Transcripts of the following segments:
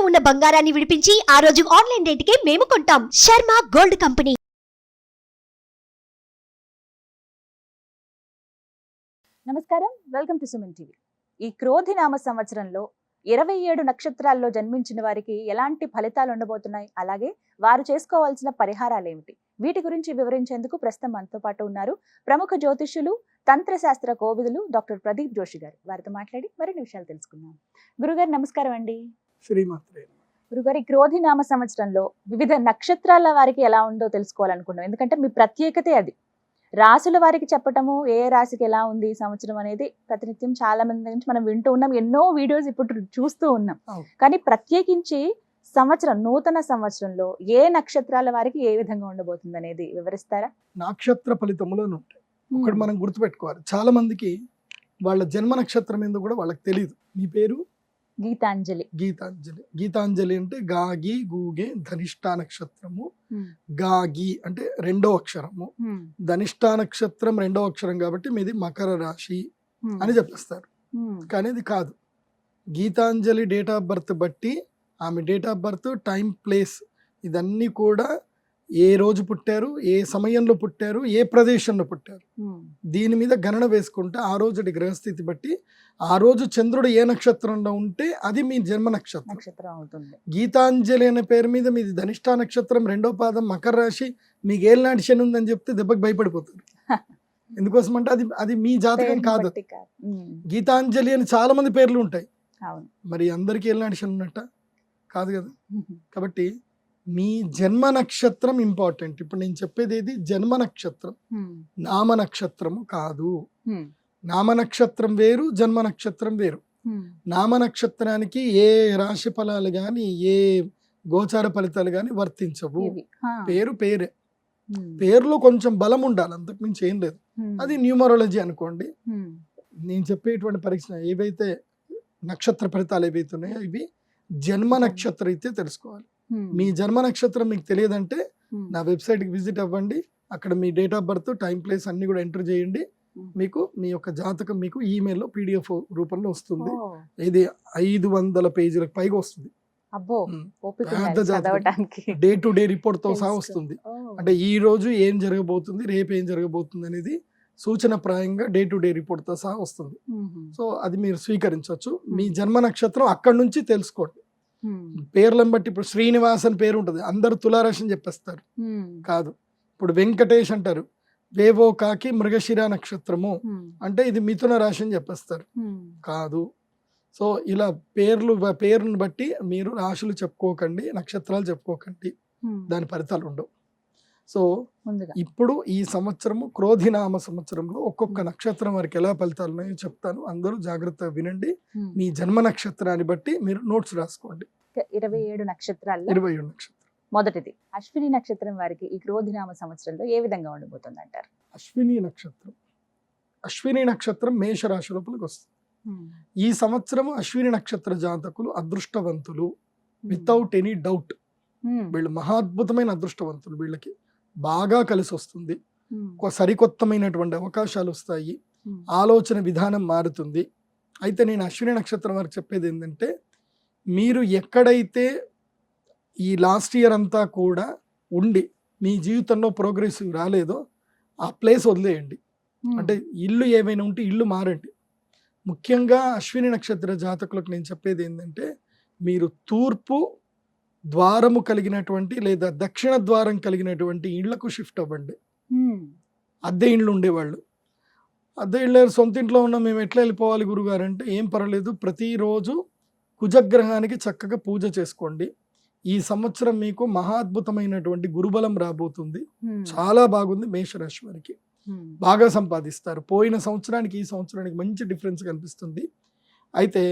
ఉన్న బంగారాన్ని విడిపించి ఆ రోజు ఆన్లైన్ రేటుకే మేము కొంటాం. Sharma gold company. నమస్కారం, వెల్కమ్ టు సుమన్ టీవీ. ఈ క్రోధి నామ సంవత్సరంలో 27 నక్షత్రాల్లో జన్మించిన వారికి ఎలాంటి ఫలితాలు ఉండబోతున్నాయి, అలాగే వారు చేసుకోవాల్సిన పరిహారాలు ఏమిటి, వీటి గురించి వివరించేందుకు ప్రస్తుతం మనతో పాటు ఉన్నారు ప్రముఖ జ్యోతిష్యులు, తంత్రశాస్త్ర కోవిదులు డాక్టర్ ప్రదీప్ జోషి గారు. వారితో మాట్లాడి మరిన్ని విషయాలు తెలుసుకుందాం. గురుగారు నమస్కారం అండి. శ్రీమాత్రే. గురుగారు, ఈ క్రోధి నామ సంవత్సరంలో వివిధ నక్షత్రాల వారికి ఎలా ఉందో తెలుసుకోవాలనుకున్నాం. ఎందుకంటే మీ ప్రత్యేకతే అది. రాసుల వారికి చెప్పటము ఏ రాశికి ఎలా ఉంది ఈ సంవత్సరం అనేది ప్రతినిత్యం చాలా మంది నుంచి మనం వింటూ ఉన్నాం, ఎన్నో వీడియోస్ ఇప్పుడు చూస్తూ ఉన్నాం. కానీ ప్రత్యేకించి సంవత్సరం, నూతన సంవత్సరంలో ఏ నక్షత్రాల వారికి ఏ విధంగా ఉండబోతుంది అనేది వివరిస్తారా? నక్షత్ర ఫలితములు ఉంటాయి. ఒకటి మనం గుర్తుపెట్టుకోవాలి, చాలా మందికి వాళ్ళ జన్మ నక్షత్రం ఏందో కూడా వాళ్ళకి తెలియదు. మీ పేరు? గీతాంజలి. గీతాంజలి. గీతాంజలి అంటే గాగి గూగే ధనిష్టా నక్షత్రము. గాగి అంటే రెండో అక్షరము, ధనిష్టా నక్షత్రం రెండో అక్షరం కాబట్టి మీది మకర రాశి అని చెప్పేస్తారు. కానీ ఇది కాదు. గీతాంజలి డేట్ ఆఫ్ బర్త్ బట్టి ఆమె date of birth, time, place ఇదన్నీ కూడా ఏ రోజు పుట్టారు, ఏ సమయంలో పుట్టారు, ఏ ప్రదేశంలో పుట్టారు, దీని మీద గణన వేసుకుంటే ఆ రోజుటి గ్రహస్థితి బట్టి ఆ రోజు చంద్రుడు ఏ నక్షత్రంలో ఉంటే అది మీ జన్మ నక్షత్రం అవుతుంది. గీతాంజలి అనే పేరు మీద మీది ధనిష్టా నక్షత్రం రెండో పాదం మకర రాశి, మీకు ఏళ్ళనాటి శని ఉందని చెప్తే దెబ్బకి భయపడిపోతారు. ఎందుకోసం అంటే అది మీ జాతకం కాదు. గీతాంజలి అని చాలా మంది పేర్లు ఉంటాయి, మరి అందరికీ ఏళ్ళనాటి శని ఉన్నట్ట కాదు కదా. కాబట్టి మీ జన్మ నక్షత్రం ఇంపార్టెంట్. ఇప్పుడు నేను చెప్పేది ఏది జన్మ నక్షత్రం, నామ నక్షత్రము కాదు. నామ నక్షత్రం వేరు, జన్మ నక్షత్రం వేరు. నామ నక్షత్రానికి ఏ రాశి ఫలాలు గాని ఏ గోచార ఫలితాలు గాని వర్తించవు. పేరు పేరే, పేరులో కొంచెం బలం ఉండాలి, అంతకుమించి ఏం లేదు. అది న్యూమరాలజీ అనుకోండి. నేను చెప్పేటువంటి పరీక్ష ఏవైతే నక్షత్ర ఫలితాలు ఏవైతే ఉన్నాయో ఇవి జన్మ నక్షత్రం అయితే తెలుసుకోవాలి. మీ జన్మ నక్షత్రం మీకు తెలియదంటే నా వెబ్సైట్కి విజిట్ అవ్వండి. అక్కడ మీ date of birth, time, place అన్ని కూడా ఎంటర్ చేయండి. మీకు మీ యొక్క జాతకం మీకు ఈమెయిల్లో PDF రూపంలో వస్తుంది. ఇది 500 పేజీలకు పైగా వస్తుంది. డే టు డే రిపోర్ట్ తో సహా వస్తుంది. అంటే ఈ రోజు ఏం జరగబోతుంది, రేపు ఏం జరగబోతుంది అనేది సూచన ప్రాయంగా డే టు డే రిపోర్ట్ తో సహా వస్తుంది. సో అది మీరు స్వీకరించవచ్చు. మీ జన్మ నక్షత్రం అక్కడి నుంచి తెలుసుకోండి. పేర్లను బట్టి ఇప్పుడు శ్రీనివాస్ అని పేరు ఉంటుంది, అందరు తులారాశి అని చెప్పేస్తారు. కాదు. ఇప్పుడు వెంకటేష్ అంటారు, వేవో కాకి మృగశిర నక్షత్రము అంటే ఇది మిథున రాశి అని చెప్పేస్తారు. కాదు. సో ఇలా పేరును బట్టి మీరు రాశులు చెప్పుకోకండి, నక్షత్రాలు చెప్పుకోకండి, దాని ఫలితాలు ఉండవు. సో ఇప్పుడు ఈ సంవత్సరము క్రోధినామ సంవత్సరంలో ఒక్కొక్క నక్షత్రం వారికి ఎలా ఫలితాలు ఉన్నాయో చెప్తాను. అందరూ జాగ్రత్తగా వినండి. మీ జన్మ నక్షత్రాన్ని బట్టి మీరు నోట్స్ రాసుకోండి. 27 నక్షత్రాలు. 27 నక్షత్రం. మొదటిది అశ్విని నక్షత్రం వారికి ఈ క్రోధినామ సంవత్సరంలో ఏ విధంగా ఉండబోతుంది అంటారు? అశ్విని నక్షత్రం. అశ్విని నక్షత్రం మేషరాశి లోపలికి వస్తుంది. ఈ సంవత్సరము అశ్విని నక్షత్ర జాతకులు అదృష్టవంతులు, వితౌట్ ఎనీ డౌట్. వీళ్ళు మహాద్భుతమైన అదృష్టవంతులు. వీళ్ళకి బాగా కలిసి వస్తుంది. సరికొత్తమైనటువంటి అవకాశాలు వస్తాయి. ఆలోచన విధానం మారుతుంది. అయితే నేను అశ్విని నక్షత్రం వారికి చెప్పేది ఏంటంటే, మీరు ఎక్కడైతే ఈ లాస్ట్ ఇయర్ అంతా కూడా ఉండి మీ జీవితంలో ప్రోగ్రెసివ్ రాలేదో ఆ ప్లేస్ వదిలేయండి. అంటే ఇల్లు ఏమైనా ఉంటే ఇల్లు మారండి. ముఖ్యంగా అశ్విని నక్షత్ర జాతకులకు నేను చెప్పేది ఏంటంటే, మీరు తూర్పు ద్వారము కలిగినటువంటి లేదా దక్షిణ ద్వారం కలిగినటువంటి ఇళ్లకు షిఫ్ట్ అవ్వండి. అద్దె ఇండ్లు ఉండేవాళ్ళు, అద్దె ఇళ్ళు సొంత ఇంట్లో ఉన్న మేము ఎట్లా వెళ్ళిపోవాలి గురుగారు అంటే, ఏం పర్వాలేదు, ప్రతిరోజు కుజగ్రహానికి చక్కగా పూజ చేసుకోండి. ఈ సంవత్సరం మీకు మహాద్భుతమైనటువంటి గురుబలం రాబోతుంది. చాలా బాగుంది. మేషరాశి వారికి బాగా సంపాదిస్తారు. పోయిన సంవత్సరానికి ఈ సంవత్సరానికి మంచి డిఫరెన్స్ కనిపిస్తుంది. అయితే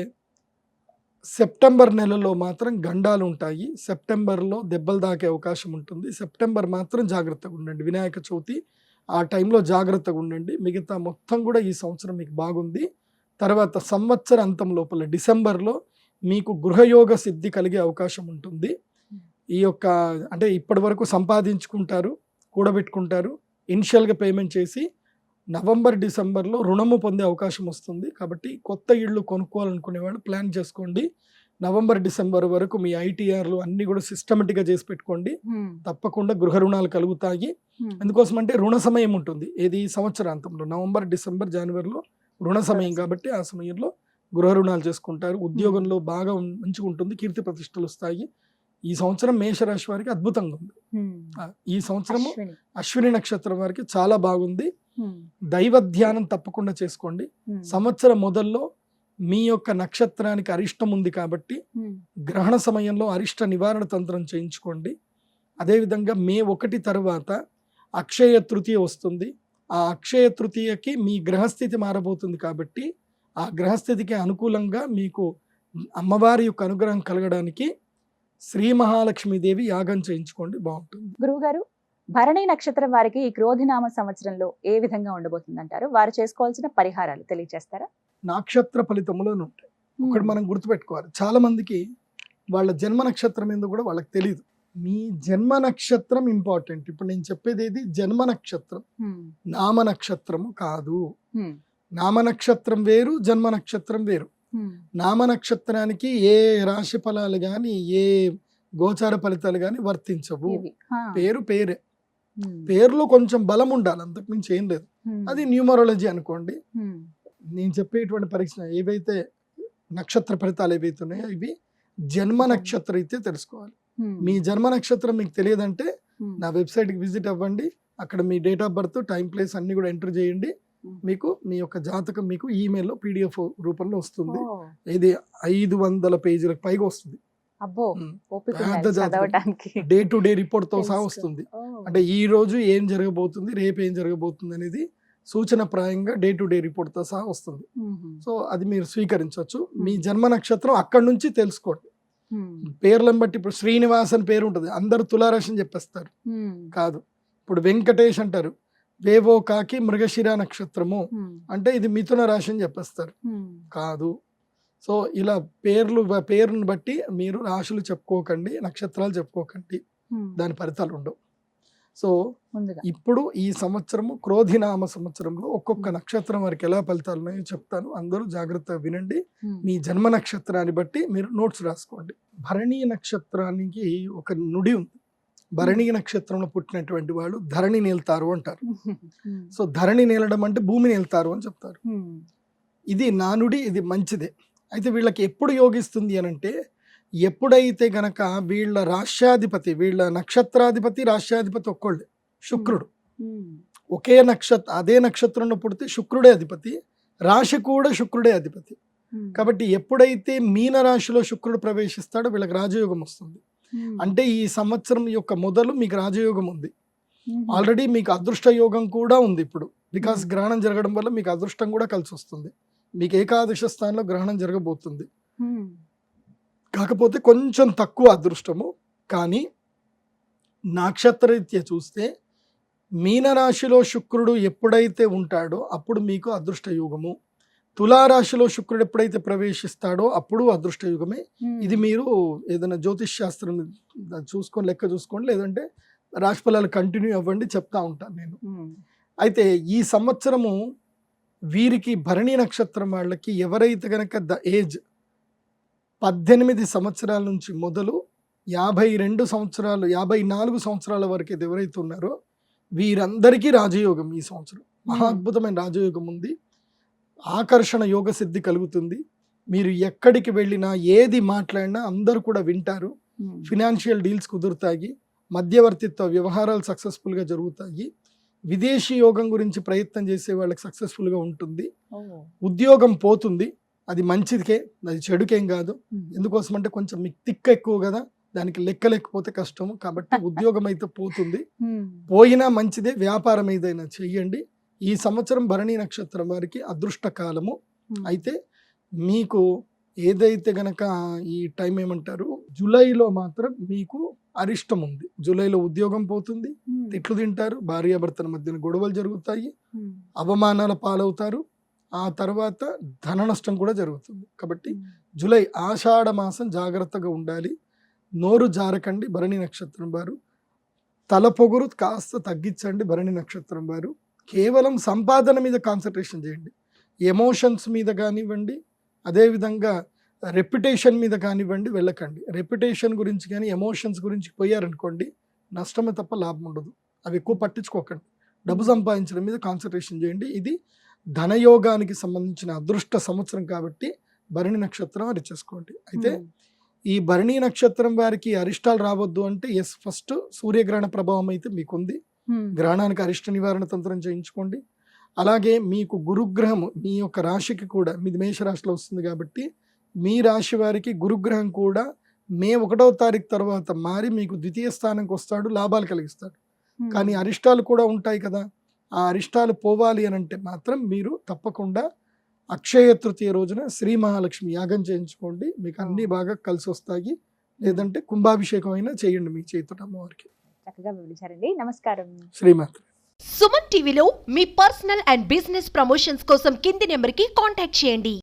సెప్టెంబర్ నెలలో మాత్రం గండాలు ఉంటాయి. సెప్టెంబర్లో దెబ్బలు దాకే అవకాశం ఉంటుంది. సెప్టెంబర్ మాత్రం జాగ్రత్తగా ఉండండి. వినాయక చవితి ఆ టైంలో జాగ్రత్తగా ఉండండి. మిగతా మొత్తం కూడా ఈ సంవత్సరం మీకు బాగుంది. తర్వాత సంవత్సర అంతం లోపల డిసెంబర్లో మీకు గృహయోగ సిద్ధి కలిగే అవకాశం ఉంటుంది. ఈ యొక్క అంటే ఇప్పటి వరకు సంపాదించుకుంటారు, కూడబెట్టుకుంటారు, ఇనిషియల్గా పేమెంట్ చేసి నవంబర్ డిసెంబర్లో రుణము పొందే అవకాశం వస్తుంది. కాబట్టి కొత్త ఇళ్ళు కొనుక్కోవాలనుకునే వాళ్ళు ప్లాన్ చేసుకోండి. నవంబర్ డిసెంబర్ వరకు మీ ఐటీఆర్లు అన్ని కూడా సిస్టమేటిక్గా చేసి పెట్టుకోండి. తప్పకుండా గృహ రుణాలు కలుగుతాయి. ఎందుకోసం అంటే రుణ సమయం ఉంటుంది, ఏది సంవత్సరాంతంలో నవంబర్ డిసెంబర్ జనవరిలో రుణ సమయం కాబట్టి ఆ సమయంలో గృహ రుణాలు చేసుకుంటారు. ఉద్యోగంలో బాగా మంచిగా ఉంటుంది, కీర్తి ప్రతిష్టలు వస్తాయి. ఈ సంవత్సరం మేషరాశి వారికి అద్భుతంగా ఉంది. ఈ సంవత్సరము అశ్విని నక్షత్రం వారికి చాలా బాగుంది. దైవ ధ్యానం తప్పకుండా చేసుకోండి. సంవత్సరం మొదల్లో మీ యొక్క నక్షత్రానికి అరిష్టం ఉంది కాబట్టి గ్రహణ సమయంలో అరిష్ట నివారణ తంత్రం చేయించుకోండి. అదేవిధంగా మే 1 తర్వాత అక్షయ తృతీయ వస్తుంది. ఆ అక్షయ తృతీయకి మీ గ్రహస్థితి మారబోతుంది కాబట్టి ఆ గ్రహస్థితికి అనుకూలంగా మీకు అమ్మవారి యొక్క అనుగ్రహం కలగడానికి శ్రీ మహాలక్ష్మీదేవి యాగం చేయించుకోండి, బాగుంటుంది. గురువు గారు, భరణి నక్షత్రం వారికి ఈ క్రోధినామ సంవత్సరంలో ఏ విధంగా ఉండబోతుంది అంటారు? వారు చేసుకోవాల్సిన పరిహారాలు తెలియజేస్తారా? నక్షత్ర ఫలితములు అని ఉంటాయి. ఒకటి మనం గుర్తుపెట్టుకోవాలి, చాలా మందికి వాళ్ళ జన్మ నక్షత్రం ఏందో కూడా వాళ్ళకి తెలియదు. మీ జన్మ నక్షత్రం ఇంపార్టెంట్. ఇప్పుడు నేను చెప్పేది ఏది, జన్మ నక్షత్రం, నామ నక్షత్రము కాదు. నామ నక్షత్రం వేరు, జన్మ నక్షత్రం వేరు. నామ నక్షత్రానికి ఏ రాశి ఫలాలు గాని ఏ గోచార ఫలితాలు గాని వర్తించవు. పేరు పేరే, పేరులో కొంచెం బలం ఉండాలి, అంతకుమించి ఏం లేదు. అది న్యూమరాలజీ అనుకోండి. నేను చెప్పేటువంటి పరీక్ష ఏవైతే నక్షత్ర ఫలితాలు ఏవైతే ఉన్నాయో ఇవి జన్మ నక్షత్రం అయితే తెలుసుకోవాలి. మీ జన్మ నక్షత్రం మీకు తెలియదంటే నా వెబ్సైట్కి విజిట్ అవ్వండి. అక్కడ మీ date of birth, time, place అన్ని కూడా ఎంటర్ చేయండి. మీకు మీ యొక్క జాతకం మీకు ఈమెయిల్లో PDF రూపంలో వస్తుంది. ఇది 500 పేజీలకు పైగా వస్తుంది. డే టు డే రిపోర్ట్ తో సహా వస్తుంది. అంటే ఈ రోజు ఏం జరగబోతుంది, రేపు ఏం జరగబోతుంది అనేది సూచన ప్రాయంగా డే టు డే రిపోర్ట్ తో సహా వస్తుంది. సో అది మీరు స్వీకరించవచ్చు. మీ జన్మ నక్షత్రం అక్కడి నుంచి తెలుసుకోండి. పేర్లను బట్టి ఇప్పుడు శ్రీనివాస్ అని పేరు ఉంటుంది, అందరు తులారాశి అని చెప్పేస్తారు. కాదు, ఇప్పుడు వెంకటేష్ అంటారు, వేవో కాకి మృగశిర నక్షత్రము అంటే ఇది మిథున రాశి అని చెప్పేస్తారు. కాదు. సో ఇలా పేరుని బట్టి మీరు రాశులు చెప్పుకోకండి, నక్షత్రాలు చెప్పుకోకండి, దాని ఫలితాలు ఉండవు. సో ఇప్పుడు ఈ సంవత్సరము క్రోధినామ సంవత్సరంలో ఒక్కొక్క నక్షత్రం వారికి ఎలా ఫలితాలు ఉన్నాయో చెప్తాను, అందరూ జాగ్రత్తగా వినండి. మీ జన్మ నక్షత్రాన్ని బట్టి మీరు నోట్స్ రాసుకోండి. భరణి నక్షత్రానికి ఒక నుడి ఉంది. భరణి నక్షత్రంలో పుట్టినటువంటి వాళ్ళు ధరణి నేల్తారు అంటారు. సో ధరణి నేలడం అంటే భూమి నేల్తారు అని చెప్తారు. ఇది నానుడి, ఇది మంచిదే. అయితే వీళ్ళకి ఎప్పుడు యోగిస్తుంది అనంటే, ఎప్పుడైతే గనక వీళ్ళ రాష్ట్రాధిపతి, వీళ్ళ నక్షత్రాధిపతి రాష్ట్రాధిపతి ఒక్కళ్ళే, శుక్రుడు. ఒకే అదే నక్షత్రంలో పుడితే శుక్రుడే అధిపతి, రాశి కూడా శుక్రుడే అధిపతి. కాబట్టి ఎప్పుడైతే మీన రాశిలో శుక్రుడు ప్రవేశిస్తాడో వీళ్ళకి రాజయోగం వస్తుంది. అంటే ఈ సంవత్సరం యొక్క మొదలు మీకు రాజయోగం ఉంది. ఆల్రెడీ మీకు అదృష్ట యోగం కూడా ఉంది ఇప్పుడు, బికాస్ గ్రహణం జరగడం వల్ల మీకు అదృష్టం కూడా కలిసి వస్తుంది. మీకు ఏకాదశ స్థానంలో గ్రహణం జరగబోతుంది. కాకపోతే కొంచెం తక్కువ అదృష్టము. కానీ నక్షత్రరీత్యా చూస్తే మీనరాశిలో శుక్రుడు ఎప్పుడైతే ఉంటాడో అప్పుడు మీకు అదృష్ట యోగము. తులారాశిలో శుక్రుడు ఎప్పుడైతే ప్రవేశిస్తాడో అప్పుడు అదృష్ట యుగమే. ఇది మీరు ఏదైనా జ్యోతిష్ శాస్త్రం చూసుకొని లెక్క చూసుకోండి, లేదంటే రాశి ఫలాలు కంటిన్యూ అవ్వండి, చెప్తా ఉంటాను నేను. అయితే ఈ సంవత్సరము వీరికి భరణి నక్షత్రం వాళ్ళకి ఎవరైతే గనక ఏజ్ 18 సంవత్సరాల నుంచి మొదలు 52 సంవత్సరాలు 54 సంవత్సరాల వరకు ఎవరైతే ఉన్నారో వీరందరికీ రాజయోగం ఈ సంవత్సరం. మహా అద్భుతమైన రాజయోగం ఉంది. ఆకర్షణ యోగ సిద్ధి కలుగుతుంది. మీరు ఎక్కడికి వెళ్ళినా ఏది మాట్లాడినా అందరూ కూడా వింటారు. Financial deals కుదురుతాయి. మధ్యవర్తిత్వ వ్యవహారాలు సక్సెస్ఫుల్గా జరుగుతాయి. విదేశీ యోగం గురించి ప్రయత్నం చేసే వాళ్ళకి సక్సెస్ఫుల్గా ఉంటుంది. ఉద్యోగం పోతుంది, అది మంచిదికే, అది చెడుకేం కాదు. ఎందుకోసం అంటే కొంచెం మీకు తిక్క ఎక్కువ కదా, దానికి లెక్కలేకపోతే కష్టము. కాబట్టి ఉద్యోగం అయితే పోతుంది, పోయినా మంచిదే. వ్యాపారం ఏదైనా చెయ్యండి. ఈ సంవత్సరం భరణి నక్షత్రం వారికి అదృష్ట కాలము. అయితే మీకు ఏదైతే గనక ఈ టైం ఏమంటారు, జూలైలో మాత్రం మీకు అరిష్టం ఉంది. జూలైలో ఉద్యోగం పోతుంది, తిట్లు తింటారు, భార్యాభర్తల మధ్యన గొడవలు జరుగుతాయి, అవమానాల పాలవుతారు. ఆ తర్వాత ధన నష్టం కూడా జరుగుతుంది. కాబట్టి జూలై ఆషాఢ మాసం జాగ్రత్తగా ఉండాలి. నోరు జారకండి భరణి నక్షత్రం వారు. తల పొగురు కాస్త తగ్గించండి భరణి నక్షత్రం వారు. కేవలం సంపాదన మీద కాన్సన్ట్రేషన్ చేయండి. ఎమోషన్స్ మీద కానివ్వండి, అదేవిధంగా రెప్యుటేషన్ మీద కానివ్వండి వెళ్ళకండి. రెప్యుటేషన్ గురించి కానీ ఎమోషన్స్ గురించి పోయారనుకోండి నష్టమే తప్ప లాభం ఉండదు. అవి ఎక్కువ పట్టించుకోకండి. డబ్బు సంపాదించడం మీద కాన్సన్ట్రేషన్ చేయండి. ఇది ధనయోగానికి సంబంధించిన అదృష్ట సంవత్సరం కాబట్టి భరణి నక్షత్రం అది చేసుకోండి. అయితే ఈ భరణి నక్షత్రం వారికి అరిష్టాలు రావద్దు అంటే ఎస్, ఫస్ట్ సూర్యగ్రహణ ప్రభావం అయితే మీకుంది. గ్రహణానికి అరిష్ట నివారణ తంత్రం చేయించుకోండి. అలాగే మీకు గురుగ్రహం మీ యొక్క రాశికి కూడా, మీది మేషరాశిలో వస్తుంది కాబట్టి మీ రాశి వారికి గురుగ్రహం కూడా మే 1వ తారీఖు తర్వాత మారి మీకు ద్వితీయ స్థానంకి వస్తాడు, లాభాలు కలిగిస్తాడు. కానీ అరిష్టాలు కూడా ఉంటాయి కదా, ఆ అరిష్టాలు పోవాలి అని అంటే మాత్రం మీరు తప్పకుండా అక్షయ తృతీయ రోజున శ్రీ మహాలక్ష్మి యాగం చేయించుకోండి. మీకు అన్ని బాగా కలిసి వస్తాయి. లేదంటే కుంభాభిషేకం అయినా చేయండి మీ చేతుట అమ్మవారికి. చక్కగా వివరించారండి. నమస్కారం. శ్రీమాత్రి. సుమన్ టీవీలో మీ పర్సనల్ అండ్ బిజినెస్ ప్రమోషన్స్ కోసం కింది నెంబర్కి కాంటాక్ట్ చేయండి.